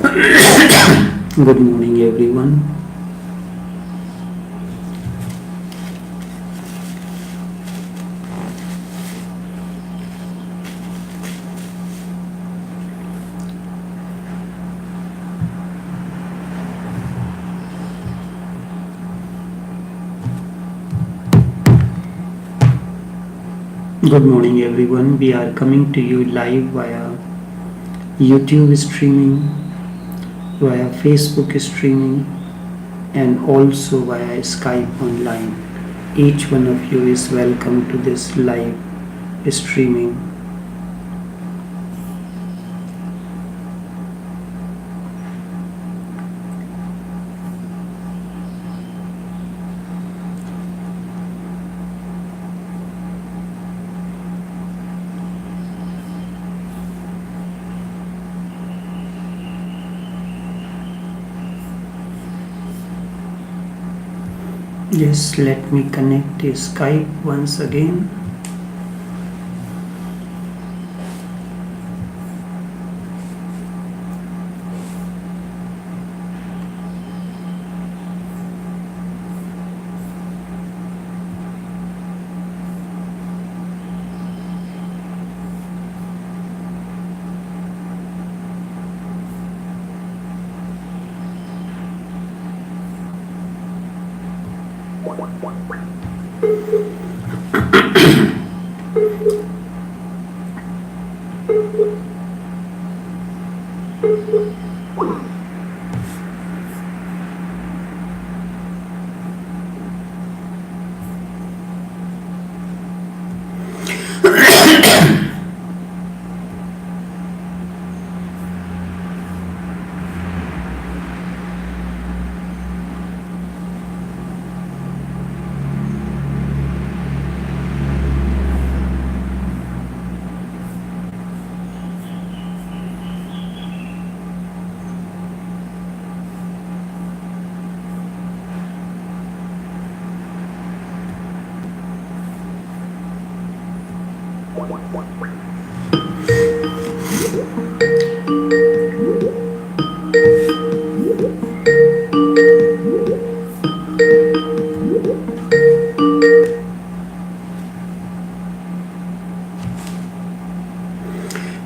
Good morning, everyone. Good morning, everyone. We are coming to you live via YouTube streaming, via Facebook streaming, and also via Skype online. Each one of you is welcome to this live streaming. Yes, let me connect the Skype once again.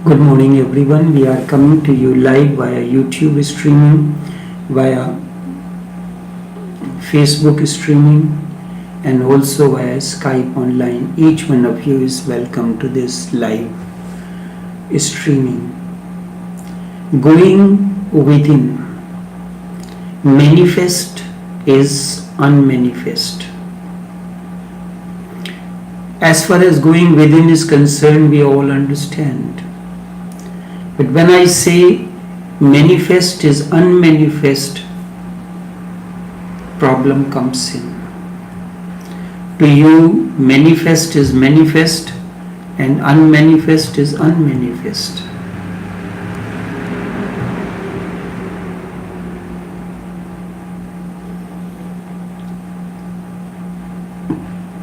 Good morning, everyone. We are coming to you live via YouTube streaming, via Facebook streaming, and also via Skype online. Each one of you is welcome to this live streaming. Going within. Manifest is unmanifest. As far as going within is concerned, we all understand. But when I say manifest is unmanifest, problem comes in. To you, manifest is manifest and unmanifest is unmanifest.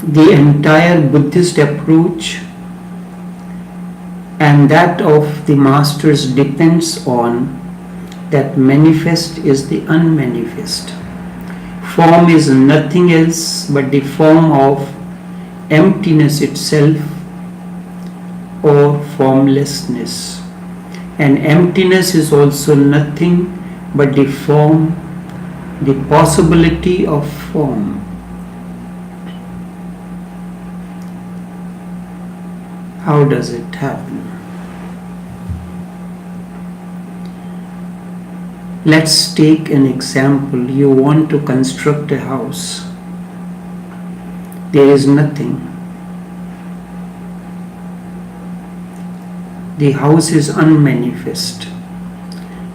The entire Buddhist approach and that of the masters depends on that manifest is the unmanifest. Form is nothing else but the form of emptiness itself or formlessness. And emptiness is also nothing but the form, the possibility of form. How does it happen? Let's take an example. You want to construct a house. There is nothing. The house is unmanifest.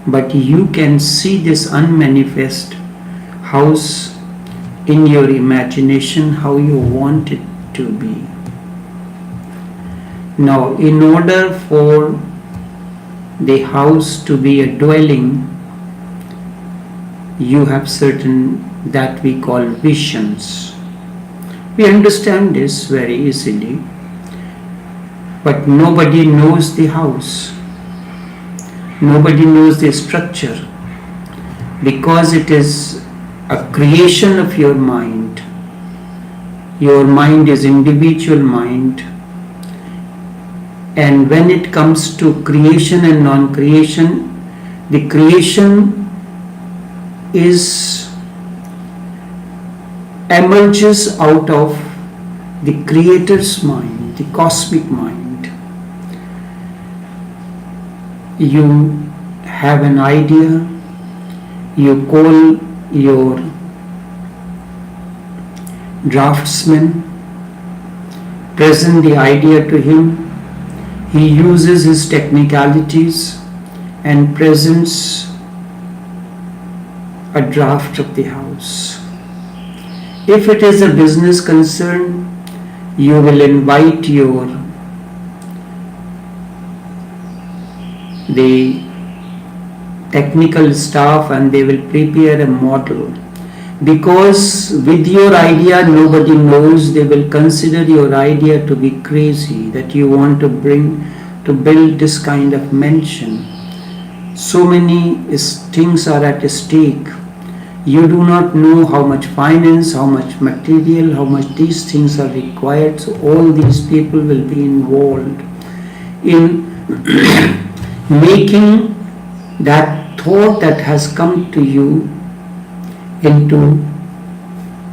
But you can see this unmanifest house in your imagination how you want it to be. Now, in order for the house to be a dwelling, you have certain that we call visions. We understand this very easily, but nobody knows the house. Nobody knows the structure because it is a creation of your mind. Your mind is individual mind, and when it comes to creation and non-creation, the creation emerges out of the creator's mind, the cosmic mind. You have an idea, you call your draftsman, present the idea to him, he uses his technicalities and presents a draft of the house. If it is a business concern, you will invite the technical staff and they will prepare a model. Because with your idea nobody knows, they will consider your idea to be crazy, that you want to build this kind of mansion. So many things are at stake. You do not know how much finance, how much material, how much these things are required. So all these people will be involved in making that thought that has come to you into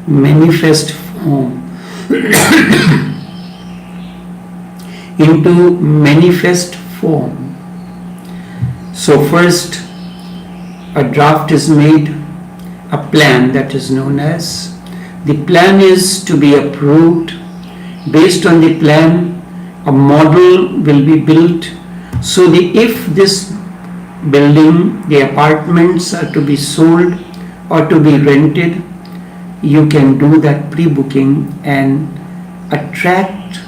manifest form. Into manifest form. So first a draft is made, a plan that is known as. The plan is to be approved. Based on the plan, a model will be built. So if this building, the apartments are to be sold or to be rented, you can do that pre-booking and attract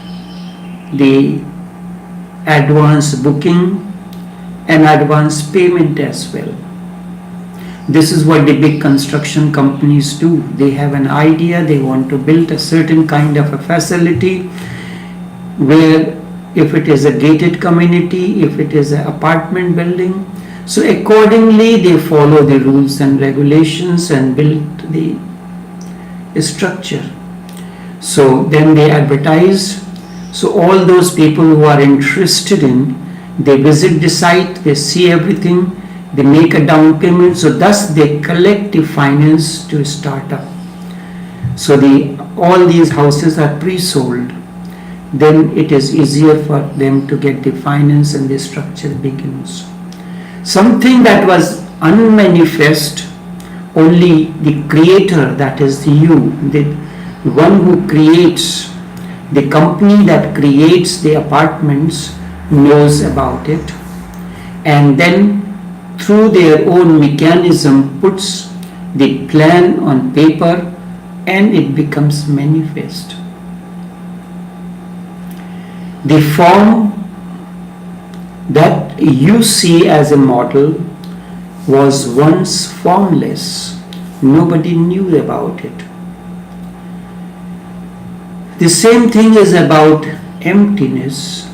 the advance booking and advance payment as well. This is what the big construction companies do. They have an idea, they want to build a certain kind of a facility where if it is a gated community, if it is an apartment building, so accordingly they follow the rules and regulations and build the structure. So then they advertise. So all those people who are interested in, they visit the site, they see everything, they make a down payment, so thus they collect the finance to start up. So all these houses are pre-sold. Then it is easier for them to get the finance and the structure begins. Something that was unmanifest, only the creator, that is you, the one who creates, the company that creates the apartments knows about it, and then through their own mechanism puts the plan on paper and it becomes manifest. The form that you see as a model was once formless. Nobody knew about it. The same thing is about emptiness.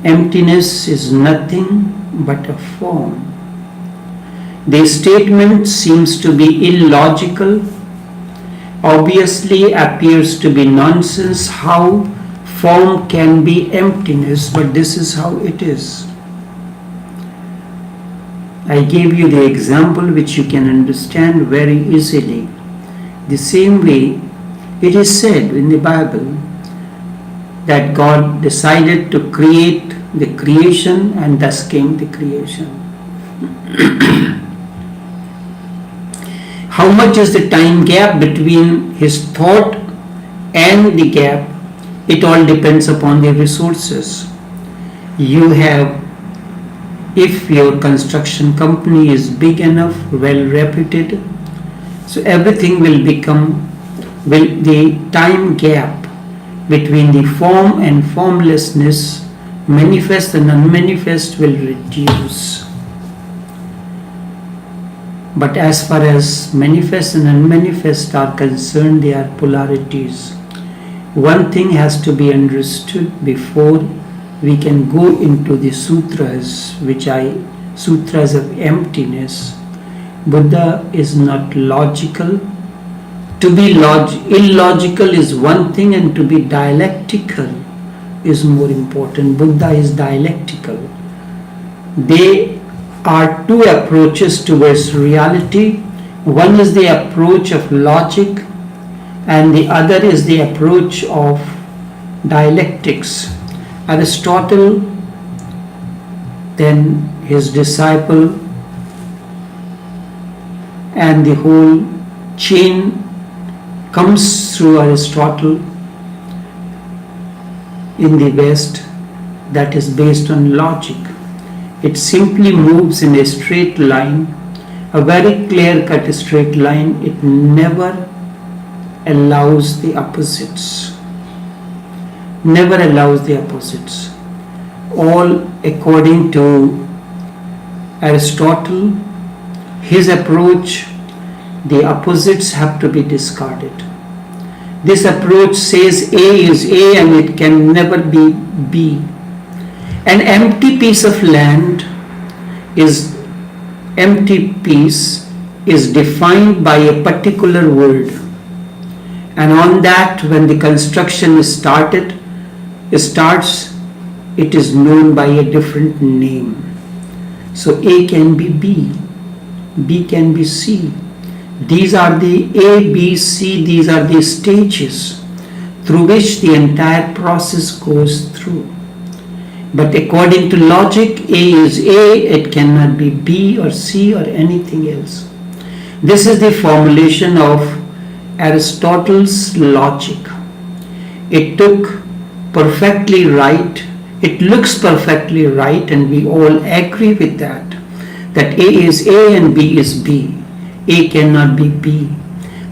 Emptiness is nothing but a form. The statement seems to be illogical, obviously appears to be nonsense. How form can be emptiness, but this is how it is. I gave you the example which you can understand very easily. The same way it is said in the Bible that God decided to create the creation and thus came the creation. How much is the time gap between his thought and the gap? It all depends upon the resources. You have, if your construction company is big enough, well reputed, so everything will become, the time gap between the form and formlessness, manifest and unmanifest, will reduce. But as far as manifest and unmanifest are concerned, they are polarities. One thing has to be understood before we can go into the sutras, sutras of emptiness. Buddha is not logical. To be illogical is one thing, and to be dialectical is more important. Buddha is dialectical. They are two approaches towards reality. One is the approach of logic, and the other is the approach of dialectics. Aristotle, then his disciple, and the whole chain comes through Aristotle in the West, that is based on logic. It simply moves in a straight line, a very clear-cut straight line. It never allows the opposites. Never allows the opposites. All according to Aristotle, his approach, the opposites have to be discarded. This approach says A is A and it can never be B. An empty piece of land is defined by a particular word, and on that, when the construction starts, it is known by a different name. So A can be B, B can be C. These are the A, B, C, these are the stages through which the entire process goes through. But according to logic, A is A, it cannot be B or C or anything else. This is the formulation of Aristotle's logic. It looks perfectly right, and we all agree with that A is A and B is B. A cannot be B.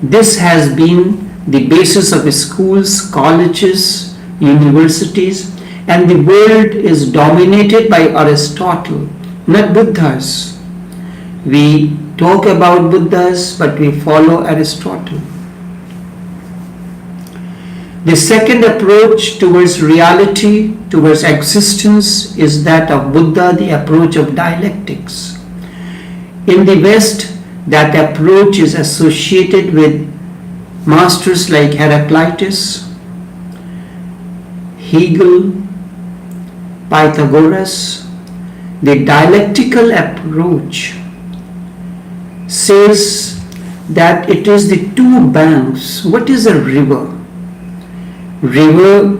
This has been the basis of schools, colleges, universities, and the world is dominated by Aristotle, not Buddhas. We talk about Buddhas, but we follow Aristotle. The second approach towards reality, towards existence, is that of Buddha, the approach of dialectics. In the West, that approach is associated with masters like Heraclitus, Hegel, Pythagoras. The dialectical approach says that it is the two banks. What is a river? River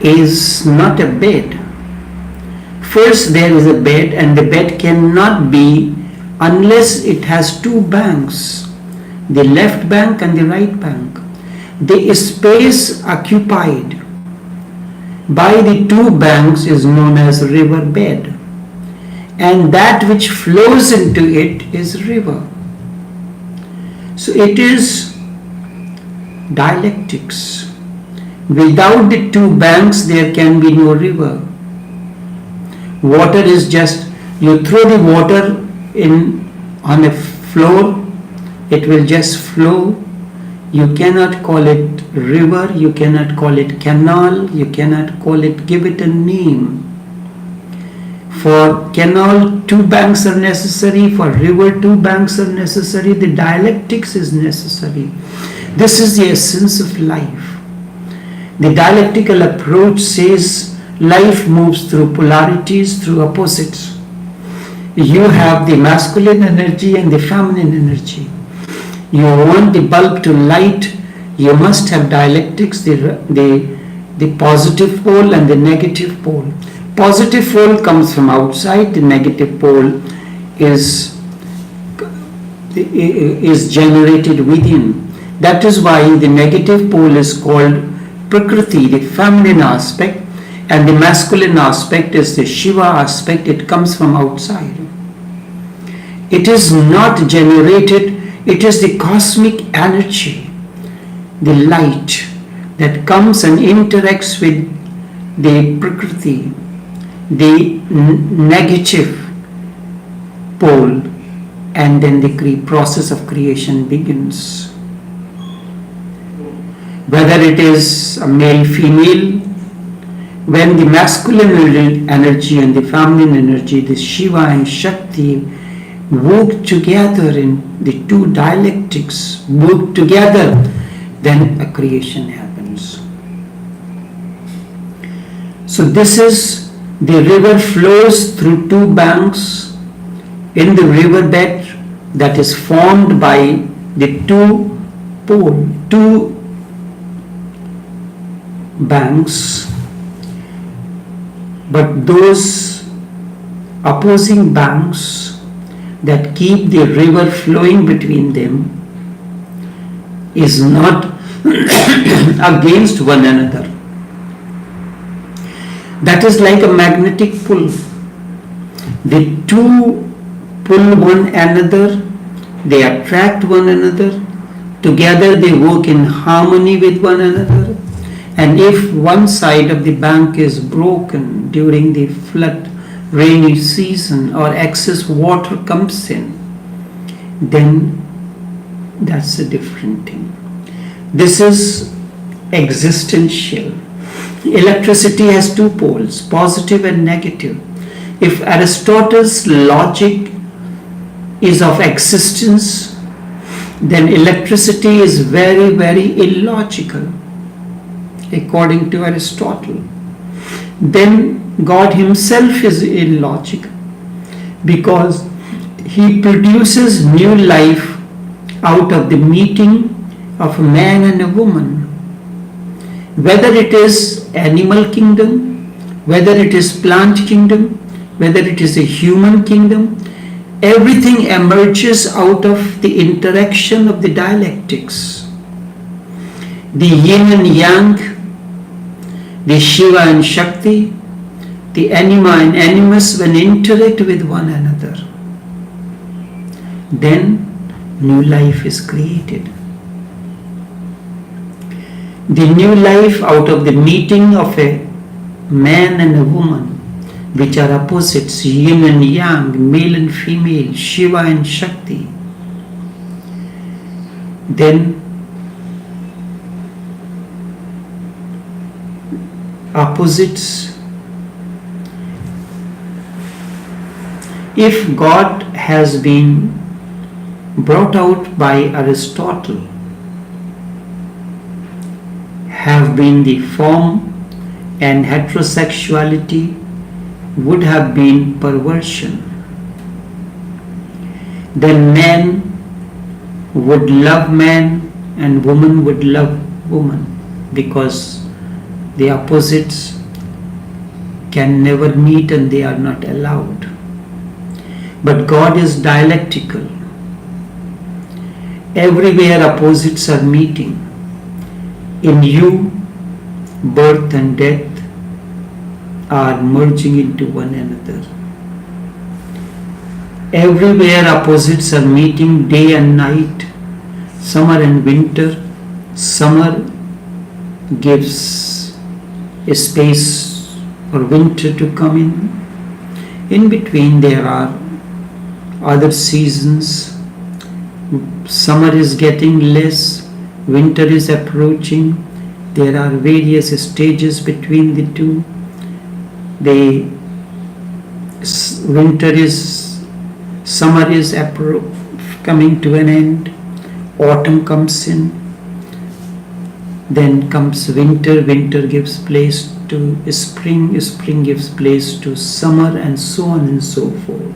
is not a bed. First there is a bed, and the bed cannot be unless it has two banks, the left bank and the right bank. The space occupied by the two banks is known as river bed, and that which flows into it is river. So it is dialectics. Without the two banks there can be no river. Water is just, you throw the water on a floor, it will just flow. You cannot call it river, you cannot call it canal, you cannot call it, give it a name. For canal, two banks are necessary. For river, two banks are necessary. The dialectics is necessary. This is the essence of life. The dialectical approach says life moves through polarities, through opposites. You have the masculine energy and the feminine energy. You want the bulb to light, you must have dialectics, the positive pole and the negative pole. Positive pole comes from outside, the negative pole is generated within. That is why the negative pole is called Prakriti, the feminine aspect, and the masculine aspect is the Shiva aspect. It comes from outside. It is not generated, it is the cosmic energy, the light that comes and interacts with the Prakriti, the negative pole, and then the process of creation begins. whether it is a male, female, when the masculine energy and the feminine energy, the Shiva and Shakti, work together in the two dialectics, work together, then a creation happens. So this is, the river flows through two banks in the riverbed that is formed by the two banks, but those opposing banks that keep the river flowing between them is not against one another. That is like a magnetic pull. The two pull one another, they attract one another, together they work in harmony with one another. And if one side of the bank is broken during the flood, rainy season, or excess water comes in, then that's a different thing. This is existential. Electricity has two poles, positive and negative. If Aristotle's logic is of existence, then electricity is very, very illogical, according to Aristotle. Then God himself is illogical, because he produces new life out of the meeting of a man and a woman. Whether it is animal kingdom, whether it is plant kingdom, whether it is a human kingdom, everything emerges out of the interaction of the dialectics. The yin and yang, the Shiva and Shakti, the anima and animus, when interact with one another, then new life is created. The new life out of the meeting of a man and a woman, which are opposites, yin and yang, male and female, Shiva and Shakti, then opposites. If God has been brought out by Aristotle, have been the form, and heterosexuality would have been perversion, then man would love man and woman would love woman, because the opposites can never meet and they are not allowed. But God is dialectical. Everywhere opposites are meeting. In you, birth and death are merging into one another. Everywhere opposites are meeting, day and night, summer and winter. Summer gives a space for winter to come in. In between there are other seasons. Summer is getting less, winter is approaching. There are various stages between the two. Summer is coming to an end. Autumn comes in. Then comes winter. Winter gives place to spring. Spring gives place to summer, and so on and so forth.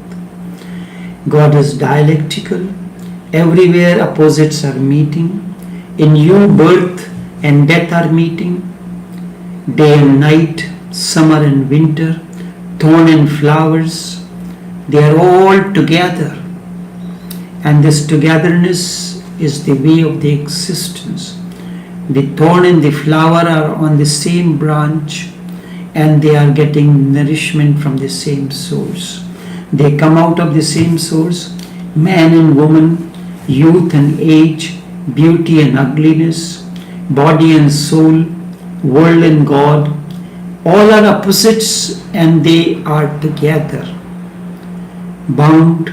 God is dialectical. Everywhere opposites are meeting. In you, birth and death are meeting. Day and night, summer and winter, thorn and flowers, they are all together. And this togetherness is the way of the existence. The thorn and the flower are on the same branch, and they are getting nourishment from the same source. They come out of the same source. Man and woman, youth and age, beauty and ugliness, body and soul, world and God, all are opposites, and they are together, bound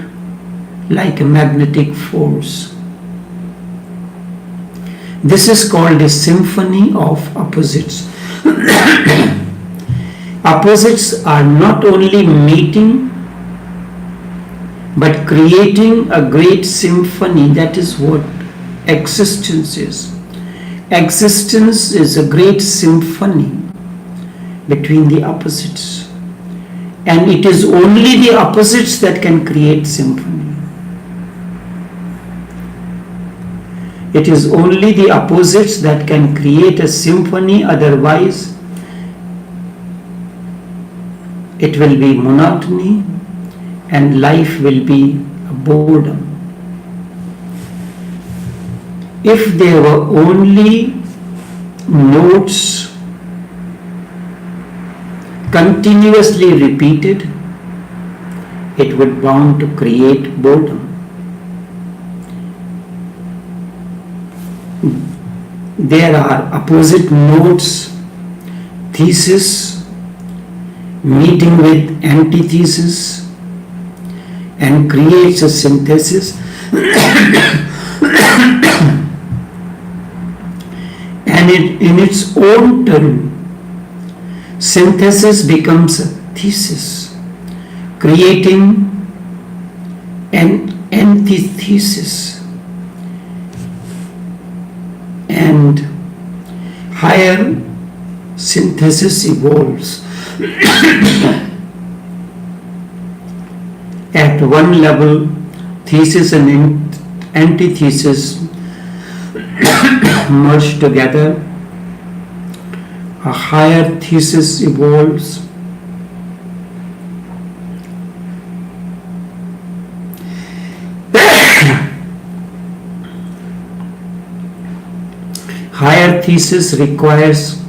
like a magnetic force. This is called a symphony of opposites. Opposites are not only meeting but creating a great symphony. That is what existence is. Existence is a great symphony between the opposites. And it is only the opposites that can create symphony. It is only the opposites that can create a symphony, otherwise it will be monotony and life will be a boredom. If there were only notes continuously repeated, it would bound to create boredom. There are opposite notes, thesis, meeting with antithesis, and creates a synthesis. And in its own turn, synthesis becomes a thesis, creating an antithesis. And higher synthesis evolves. At one level, thesis and antithesis merge together. A higher thesis evolves. Higher thesis requires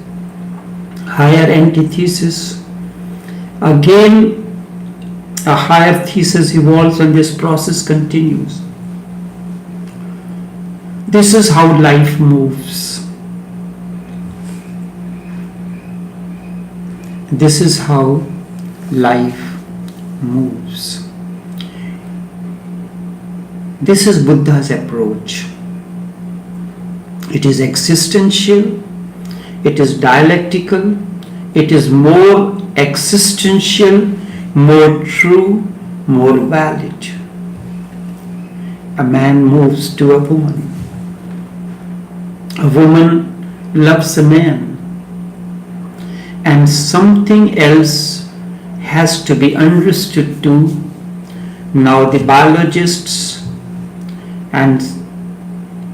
higher antithesis. Again, a higher thesis evolves and this process continues. This is how life moves. This is how life moves. This is Buddha's approach. It is existential, it is dialectical, it is more existential, more true, more valid. A man moves to a woman. A woman loves a man. And something else has to be understood too. Now the biologists and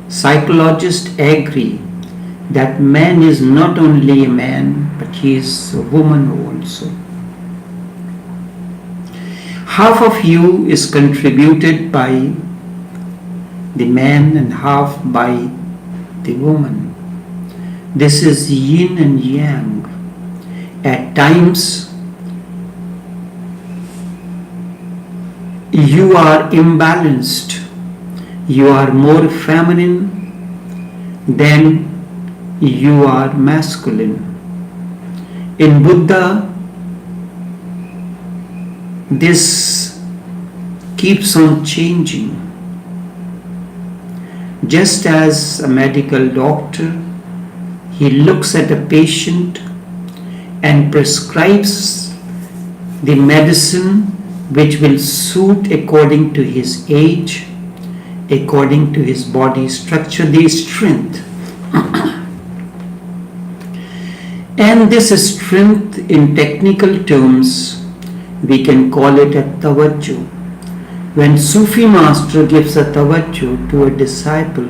psychologists agree that man is not only a man, but he is a woman also. Half of you is contributed by the man and half by the woman. This is yin and yang. At times, you are imbalanced. You are more feminine than you are masculine. In Buddha, this keeps on changing. Just as a medical doctor, he looks at a patient and prescribes the medicine which will suit according to his age, according to his body structure, the strength. And this strength, in technical terms, we can call it a tawajjuh. When Sufi master gives a tawajjuh to a disciple,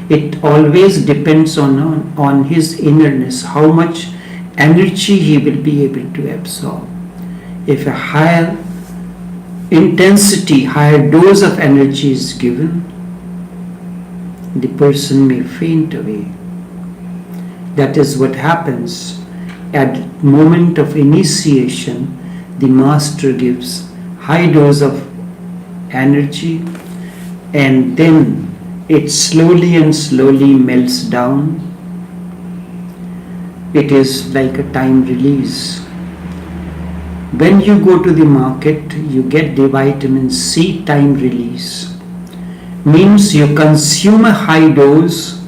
it always depends on his innerness, how much energy he will be able to absorb. If a higher intensity, higher dose of energy is given, the person may faint away. That is what happens at the moment of initiation. The master gives high dose of energy and then it slowly and slowly melts down. It is like a time release. When you go to the market, you get the vitamin C time release. means you consume a high dose,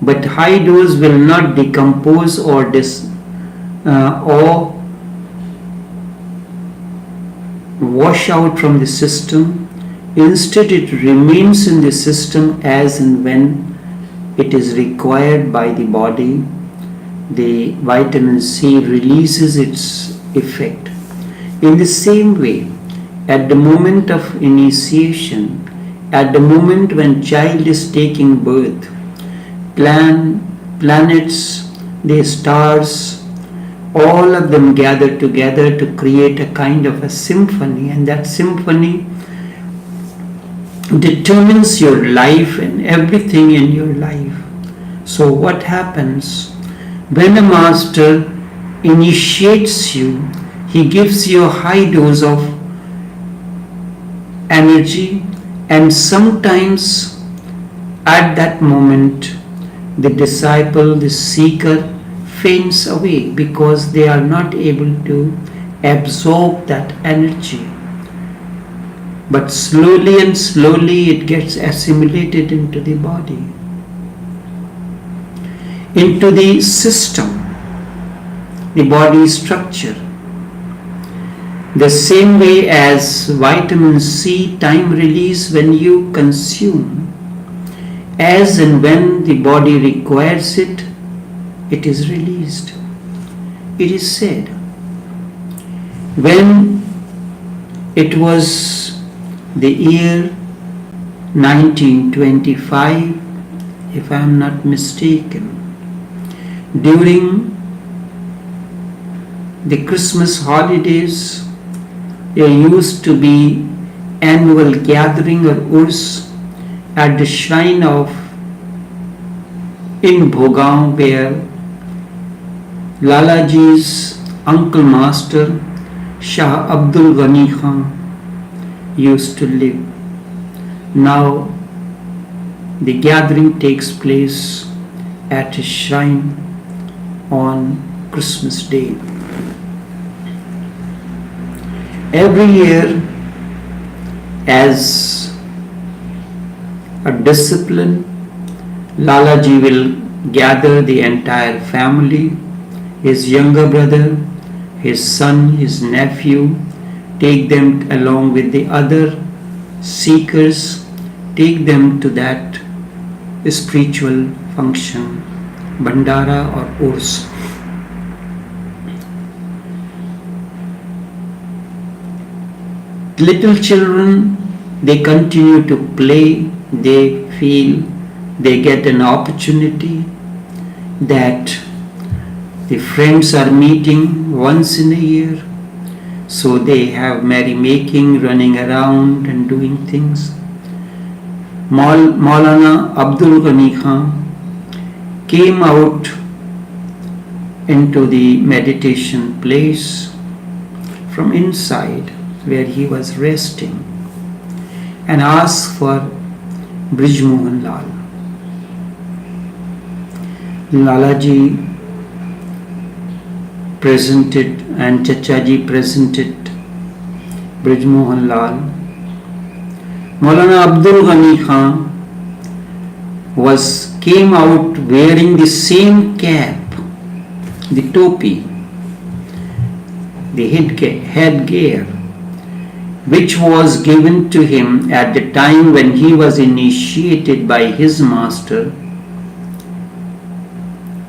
but high dose will not decompose or wash out from the system. Instead, it remains in the system as and when it is required by the body. The vitamin C releases its effect. In the same way, at the moment of initiation, at the moment when child is taking birth, planets, the stars, all of them gather together to create a kind of a symphony, and that symphony determines your life and everything in your life. So what happens when a master initiates you? He gives you a high dose of energy, and sometimes at that moment the disciple, the seeker, faints away because they are not able to absorb that energy. But slowly and slowly it gets assimilated into the body, into the system, the body structure. The same way as vitamin C time release when you consume, as and when the body requires it, it is released. It is said, when it was the year 1925, if I am not mistaken, during the Christmas holidays, there used to be annual gathering or urs at the shrine of in Bhogaon, where Lalaji's uncle master Shah Abdul Ghani Khan used to live. Now the gathering takes place at his shrine on Christmas Day. Every year, as a discipline, Lalaji will gather the entire family, his younger brother, his son, his nephew, take them along with the other seekers, take them to that spiritual function, Bandara or Urs. Little children, they continue to play, they feel they get an opportunity that the friends are meeting once in a year, so they have merrymaking, running around and doing things. Maulana Abdul Ghani Khan came out into the meditation place from inside where he was resting and asked for Brij Mohan Lal. Lalaji presented and Chachaji presented Brij Mohan Lal. Maulana Abdul Ghani Khan came out wearing the same cap, the topi, the headgear, which was given to him at the time when he was initiated by his master,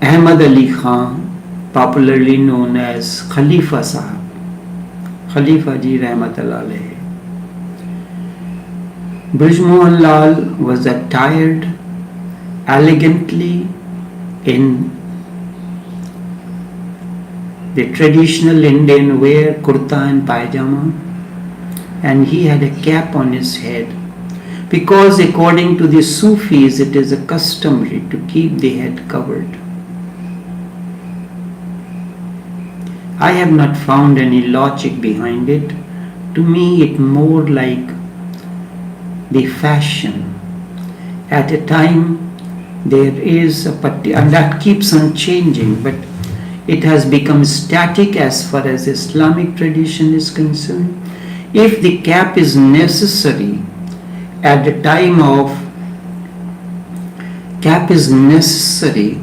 Ahmad Ali Khan, popularly known as Khalifa Sahab, Khalifa Ji Rahmatullah Alayhi. Brij Mohan Lal was attired elegantly in the traditional Indian wear, kurta and pajama, and he had a cap on his head, because according to the Sufis it is a customary to keep the head covered. I have not found any logic behind it. To me it more like the fashion. At a time there is and that keeps on changing, but it has become static as far as Islamic tradition is concerned. If the cap is necessary at the time of cap is necessary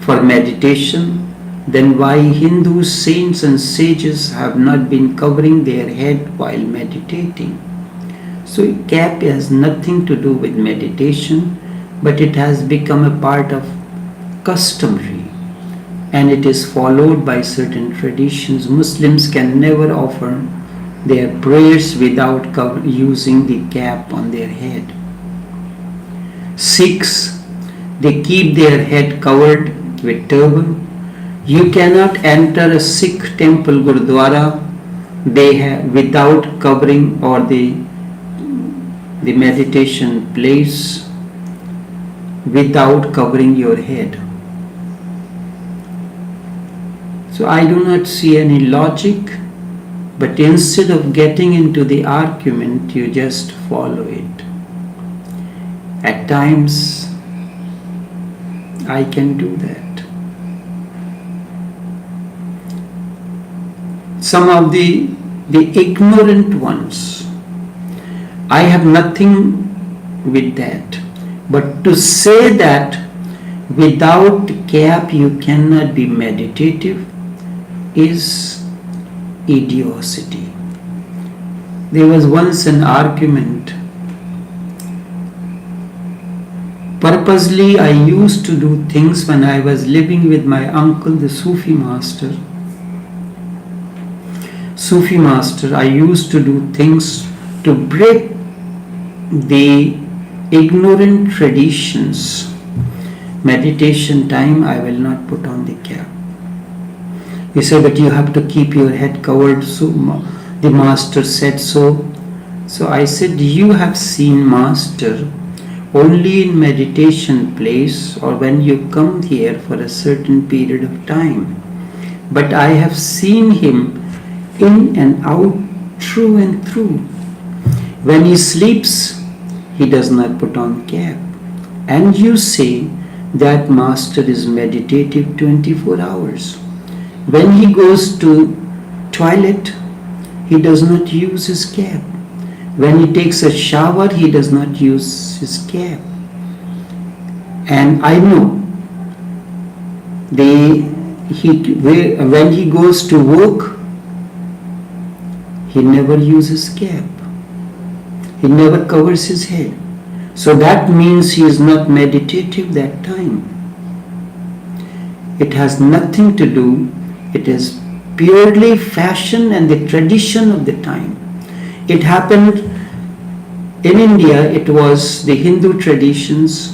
for meditation, then why Hindu saints and sages have not been covering their head while meditating? So cap has nothing to do with meditation, but it has become a part of customary, and it is followed by certain traditions. Muslims can never offer their prayers without using the cap on their head. Sikhs, they keep their head covered with turban. You cannot enter a Sikh temple, Gurdwara, without covering, or the meditation place, without covering your head. So I do not see any logic, but instead of getting into the argument, you just follow it. At times, I can do that. Some of the ignorant ones, I have nothing with that. But to say that without cap you cannot be meditative is idiocy. There was once an argument. Purposely I used to do things when I was living with my uncle, the Sufi master. I used to do things to break the ignorant traditions. Meditation time, I will not put on the cap. He said, but you have to keep your head covered. So the master said so. So I said, you have seen master only in meditation place or when you come here for a certain period of time. But I have seen him in and out, through and through. When he sleeps, he does not put on cap. And you say that master is meditative 24 hours. When he goes to toilet, he does not use his cap. When he takes a shower, he does not use his cap. And I know when he goes to work, he never uses cap. He never covers his head. So that means he is not meditative that time. It has nothing to do. It is purely fashion and the tradition of the time. It happened in India. It was the Hindu traditions.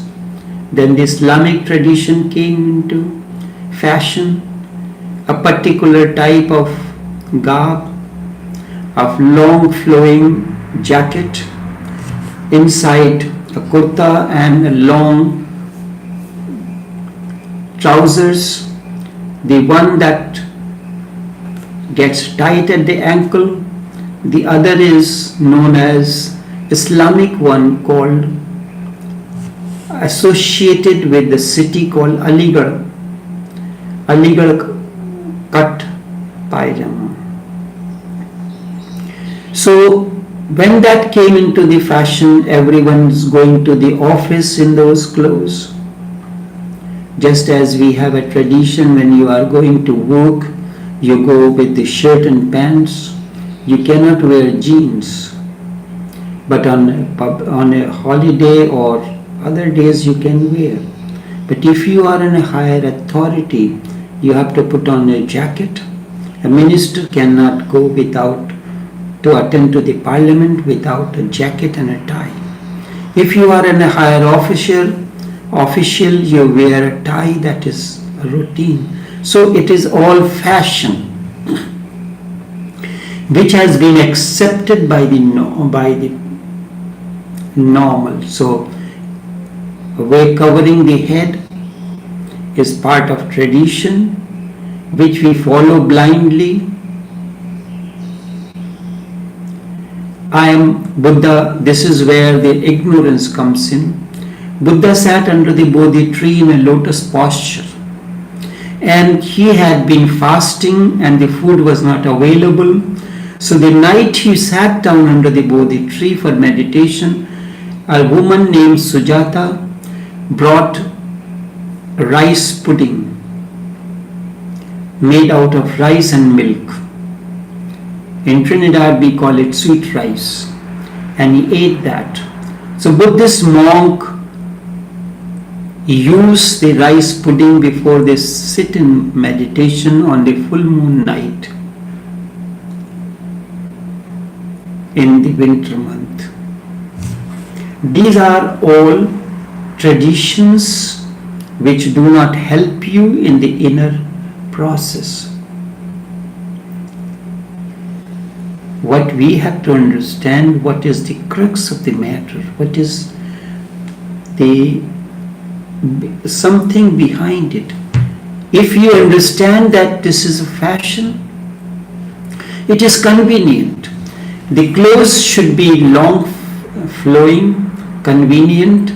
Then the Islamic tradition came into fashion. A particular type of garb, of long flowing jacket, inside a kurta and a long trousers, the one that gets tight at the ankle, the other is known as Islamic one, called, associated with the city called Aligarh cut pajama. So when that came into the fashion, everyone's going to the office in those clothes. Just as we have a tradition, when you are going to work, you go with the shirt and pants. You cannot wear jeans. But on a holiday or other days you can wear. But if you are in a higher authority, you have to put on a jacket. A minister cannot go to attend to the parliament without a jacket and a tie. If you are in a higher official, you wear a tie. That is a routine. So it is all fashion, which has been accepted by the normal. So covering the head is part of tradition, which we follow blindly. I am Buddha. This is where the ignorance comes in. Buddha sat under the Bodhi tree in a lotus posture, and he had been fasting and the food was not available. So the night he sat down under the Bodhi tree for meditation, a woman named Sujata brought rice pudding made out of rice and milk. In Trinidad we call it sweet rice, and he ate that. So Buddhist monk use the rice pudding before they sit in meditation on the full moon night in the winter month. These are all traditions which do not help you in the inner process. What we have to understand, what is the crux of the matter, what is the something behind it. If you understand that this is a fashion, it is convenient. The clothes should be long flowing, convenient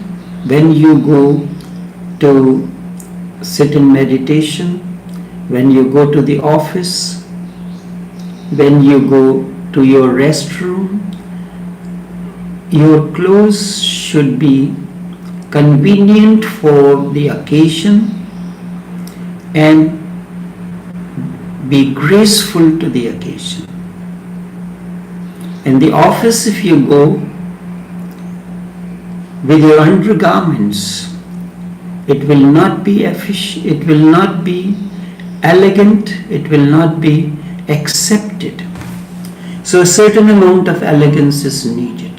when you go to sit in meditation, when you go to the office, when you go to your restroom. Your clothes should be convenient for the occasion and be graceful to the occasion. In the office, if you go with your undergarments, it will not be efficient, it will not be elegant, it will not be accepted. So a certain amount of elegance is needed.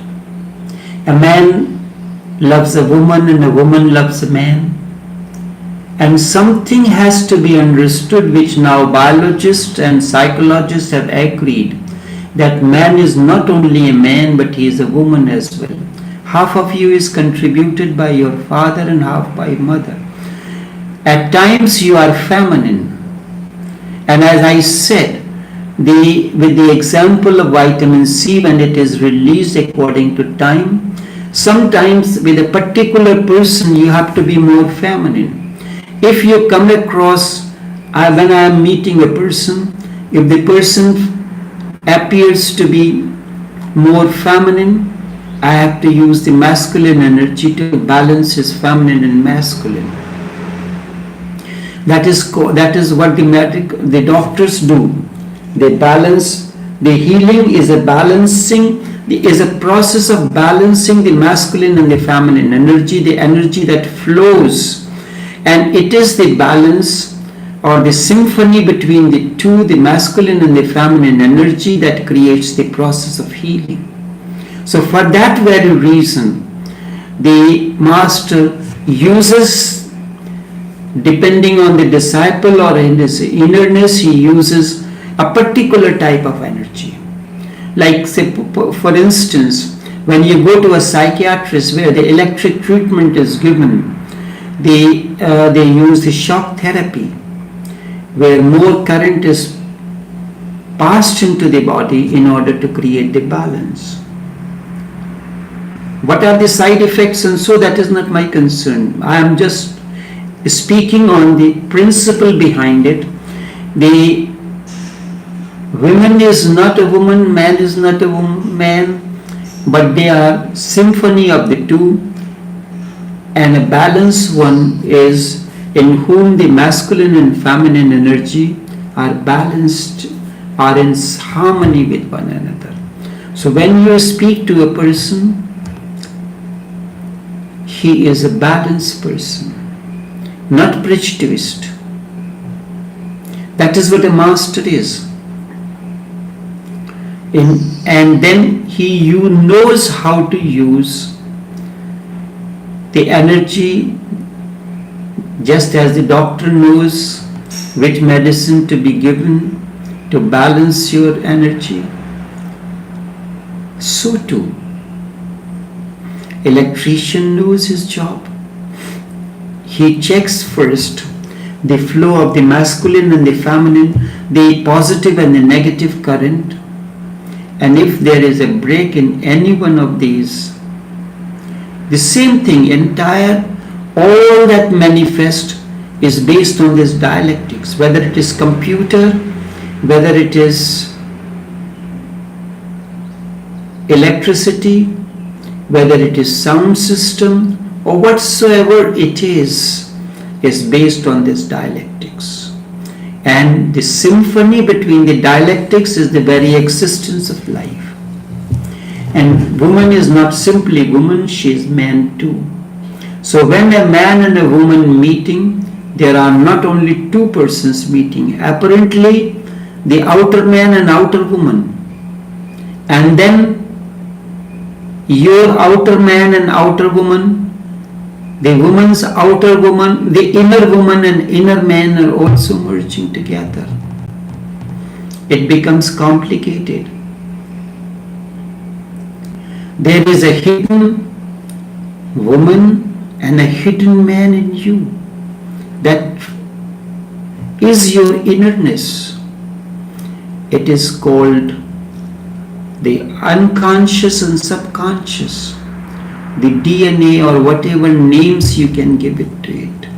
A man loves a woman and a woman loves a man. And something has to be understood, which now biologists and psychologists have agreed, that man is not only a man but he is a woman as well. Half of you is contributed by your father and half by mother. At times you are feminine. And as I said, with the example of vitamin C, when it is released according to time, sometimes with a particular person you have to be more feminine. If you come across, when I am meeting a person, if the person appears to be more feminine, I have to use the masculine energy to balance his feminine and masculine. That is what the doctors do. They balance. The healing is a process of balancing the masculine and the feminine energy, the energy that flows. And it is the balance or the symphony between the two, the masculine and the feminine energy, that creates the process of healing. So for that very reason, the master uses, depending on the disciple or in his innerness, he uses a particular type of energy. Like, say, for instance, when you go to a psychiatrist where the electric treatment is given, they use the shock therapy, where more current is passed into the body in order to create the balance. What are the side effects and so, that is not my concern. I am just speaking on the principle behind it. The woman is not a woman, man is not a man, but they are symphony of the two, and a balanced one is in whom the masculine and feminine energy are balanced, are in harmony with one another. So when you speak to a person, he is a balanced person, not prejudiced. That is what a master is. And then he knows how to use the energy, just as the doctor knows which medicine to be given to balance your energy. So too, electrician knows his job. He checks first the flow of the masculine and the feminine, the positive and the negative current. And if there is a break in any one of these, the same thing, all that manifest is based on this dialectics, whether it is computer, whether it is electricity, whether it is sound system or whatsoever it is based on this dialectics. And the symphony between the dialectics is the very existence of life. And woman is not simply woman, she is man too. So when a man and a woman meeting, there are not only two persons meeting. Apparently, the outer man and outer woman. And then your outer man and outer woman, the woman's outer woman, the inner woman and inner man are also merging together. It becomes complicated. There is a hidden woman and a hidden man in you. That is your innerness. It is called the unconscious and subconscious, the DNA or whatever names you can give it to it.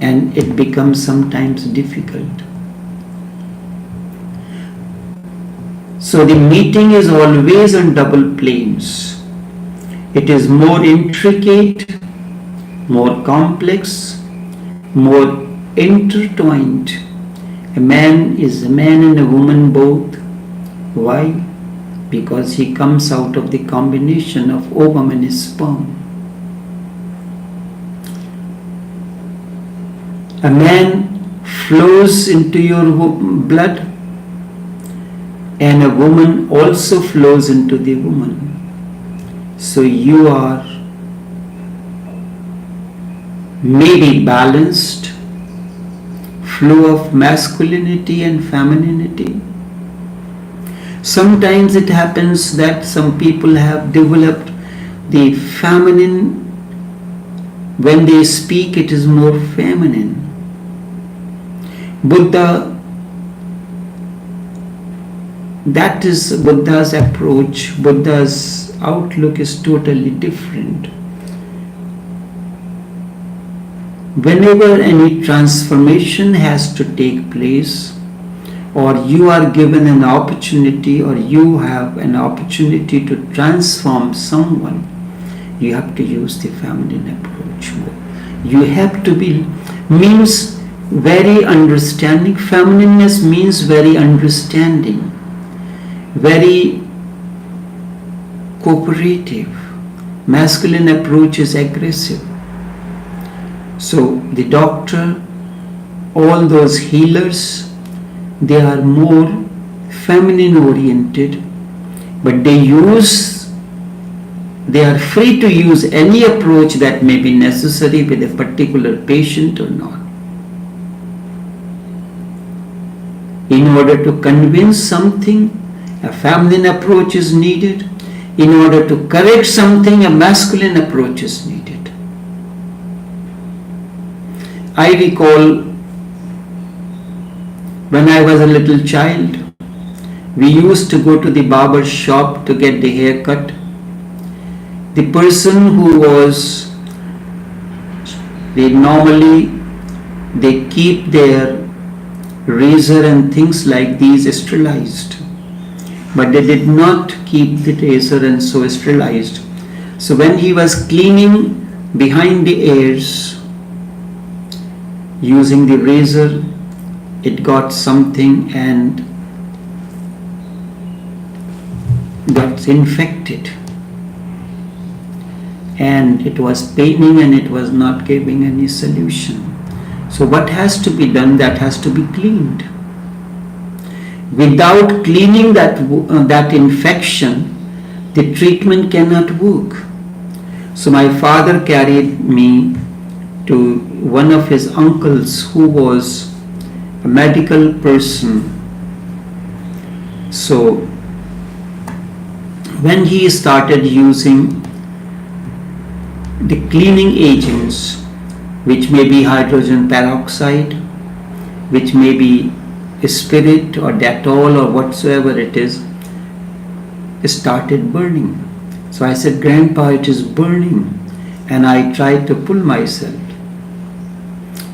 And it becomes sometimes difficult. So the meeting is always on double planes. It is more intricate, more complex, more intertwined. A man is a man and a woman both. Why? Because he comes out of the combination of ovum and sperm. A man flows into your blood, and a woman also flows into the woman. So you are maybe balanced, flow of masculinity and femininity. Sometimes it happens that some people have developed the feminine. When they speak, it is more feminine. Buddha, that is Buddha's approach. Buddha's outlook is totally different. Whenever any transformation has to take place, or you are given an opportunity, or you have an opportunity to transform someone, you have to use the feminine approach. You have to be, means very understanding. Feminineness means very understanding, very cooperative. Masculine approach is aggressive. So the doctor, all those healers, they are more feminine oriented, but they are free to use any approach that may be necessary with a particular patient or not. In order to convince something, a feminine approach is needed. In order to correct something, a masculine approach is needed. I recall when I was a little child, we used to go to the barber shop to get the hair cut. The person who was, they keep their razor and things like these sterilized, but they did not keep the razor and so sterilized. So when he was cleaning behind the ears using the razor, it got something and got infected, and it was paining and it was not giving any solution. So what has to be done? That has to be cleaned. Without cleaning that infection, the treatment cannot work. So my father carried me to one of his uncles who was a medical person. So when he started using the cleaning agents, which may be hydrogen peroxide, which may be spirit or Dettol or whatsoever it is, it started burning. So I said, "Grandpa, it is burning." And I tried to pull myself.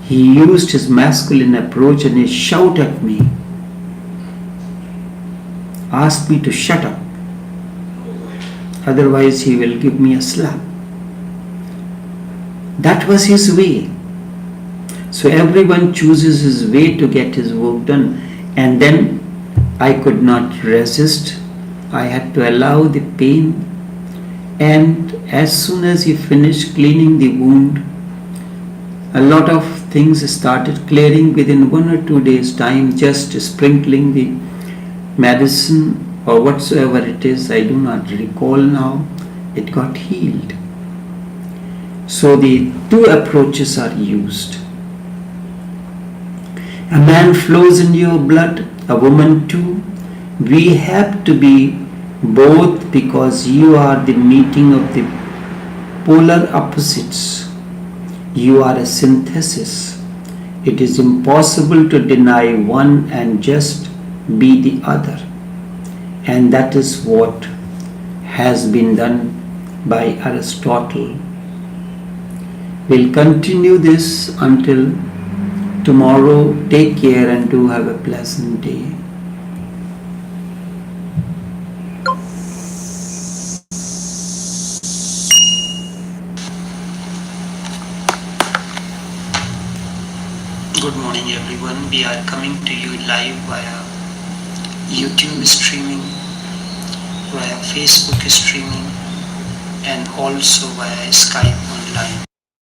He used his masculine approach and he shouted at me. ask me to shut up. Otherwise, he will give me a slap. That was his way. So everyone chooses his way to get his work done. And then I could not resist. I had to allow the pain. And as soon as he finished cleaning the wound, a lot of things started clearing within 1 or 2 days' time, just sprinkling the medicine or whatsoever it is, I do not recall now, it got healed. So the two approaches are used. A man flows in your blood, a woman too. We have to be both because you are the meeting of the polar opposites. You are a synthesis. It is impossible to deny one and just be the other. And that is what has been done by Aristotle. We'll continue this until tomorrow. Take care and do have a pleasant day. Good morning everyone. We are coming to you live via YouTube streaming, via Facebook streaming, and also via Skype online.